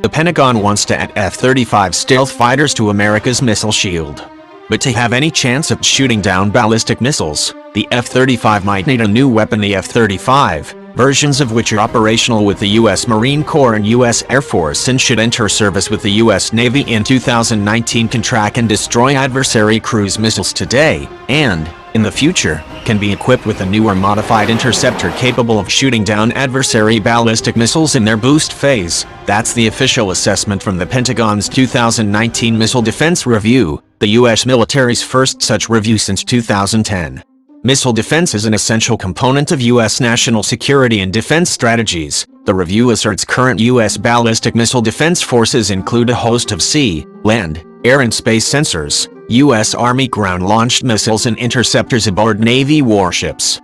The Pentagon wants to add F-35 stealth fighters to America's missile shield. But to have any chance of shooting down ballistic missiles, the F-35 might need a new weapon, the F-35, versions of which are operational with the U.S. Marine Corps and U.S. Air Force and should enter service with the U.S. Navy in 2019, can track and destroy adversary cruise missiles today, and, in the future, can be equipped with a newer modified interceptor capable of shooting down adversary ballistic missiles in their boost phase. That's the official assessment from the Pentagon's 2019 Missile Defense Review, the U.S. military's first such review since 2010. Missile defense is an essential component of U.S. national security and defense strategies. The review asserts current U.S. ballistic missile defense forces include a host of sea, land, air and space sensors, U.S. Army ground-launched missiles and interceptors aboard Navy warships.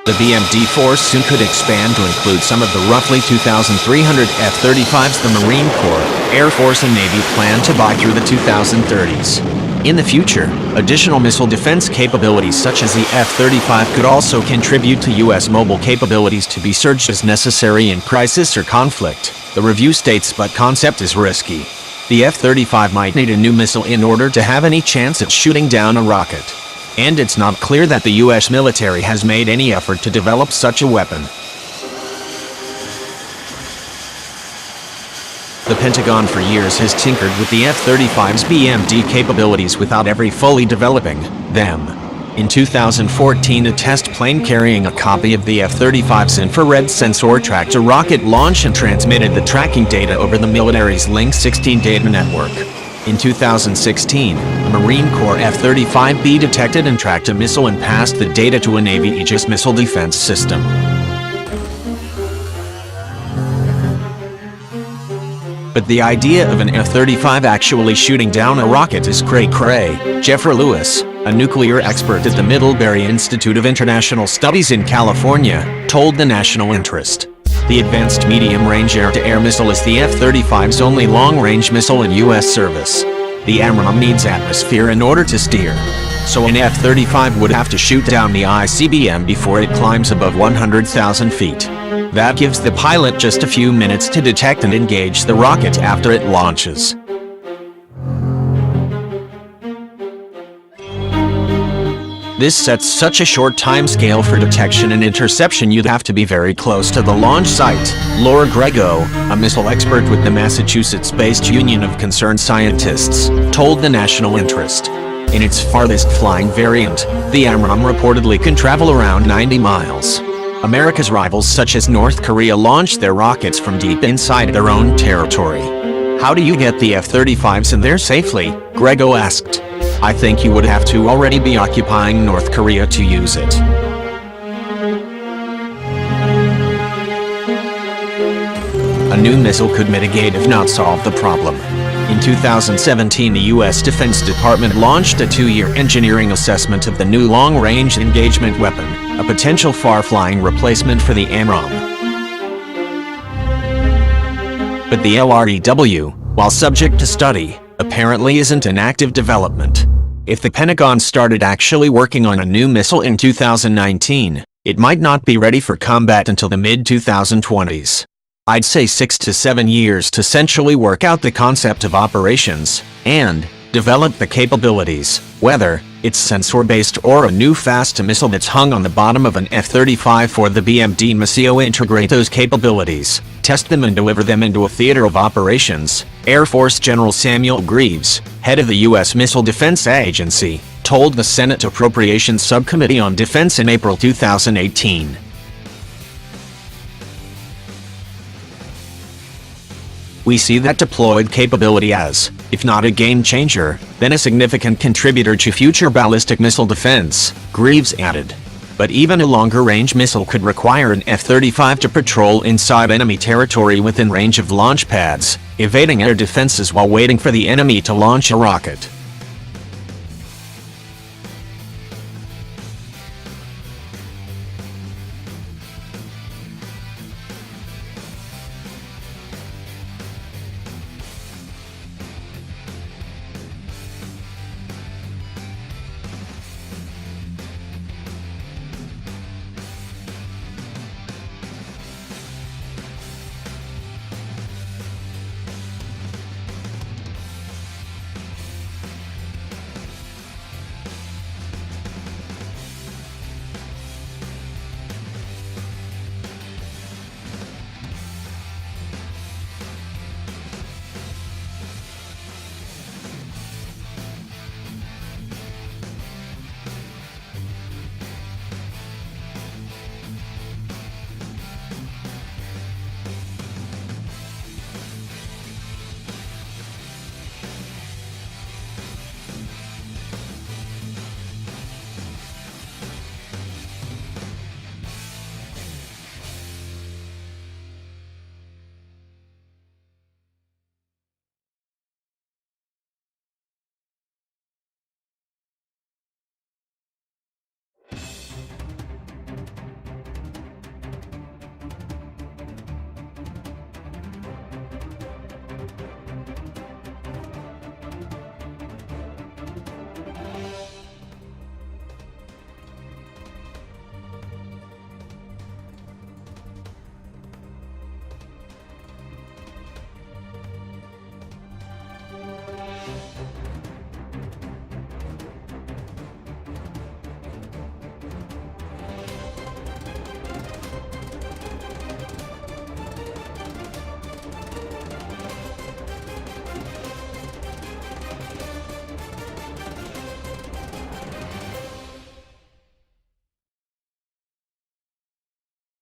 The BMD force soon could expand to include some of the roughly 2,300 F-35s the Marine Corps, Air Force and Navy plan to buy through the 2030s. In the future, additional missile defense capabilities such as the F-35 could also contribute to U.S. mobile capabilities to be surged as necessary in crisis or conflict, the review states, but concept is risky. The F-35 might need a new missile in order to have any chance at shooting down a rocket. And it's not clear that the U.S. military has made any effort to develop such a weapon. The Pentagon for years has tinkered with the F-35's BMD capabilities without ever fully developing them. In 2014, a test plane carrying a copy of the F-35's infrared sensor tracked a rocket launch and transmitted the tracking data over the military's Link 16 data network. In 2016, a Marine Corps F-35B detected and tracked a missile and passed the data to a Navy Aegis missile defense system. But the idea of an F-35 actually shooting down a rocket is cray-cray. Jeffrey Lewis, a nuclear expert at the Middlebury Institute of International Studies in California, told the National Interest. The Advanced Medium-Range Air-to-Air Missile is the F-35's only long-range missile in U.S. service. The AMRAAM needs atmosphere in order to steer. So an F-35 would have to shoot down the ICBM before it climbs above 100,000 feet. That gives the pilot just a few minutes to detect and engage the rocket after it launches. This sets such a short time scale for detection and interception you'd have to be very close to the launch site. Laura Grego, a missile expert with the Massachusetts-based Union of Concerned Scientists, told the National Interest. In its farthest flying variant, the AMRAAM reportedly can travel around 90 miles. America's rivals such as North Korea launch their rockets from deep inside their own territory. How do you get the F-35s in there safely? Grego asked. I think you would have to already be occupying North Korea to use it. A new missile could mitigate if not solve the problem. In 2017, the U.S. Defense Department launched a 2-year engineering assessment of the new long-range engagement weapon, a potential far-flying replacement for the AMRAAM. But the LREW, while subject to study, apparently isn't in active development. If the Pentagon started actually working on a new missile in 2019, it might not be ready for combat until the mid-2020s. I'd say 6 to 7 years to essentially work out the concept of operations and develop the capabilities, whether it's sensor-based or a new fast missile that's hung on the bottom of an F-35 for the BMD missile. Integrate those capabilities, test them and deliver them into a theater of operations, Air Force General Samuel Greaves, head of the U.S. Missile Defense Agency, told the Senate Appropriations Subcommittee on Defense in April 2018. We see that deployed capability as, if not a game-changer, then a significant contributor to future ballistic missile defense, Greaves added. But even a longer-range missile could require an F-35 to patrol inside enemy territory within range of launch pads, evading air defenses while waiting for the enemy to launch a rocket.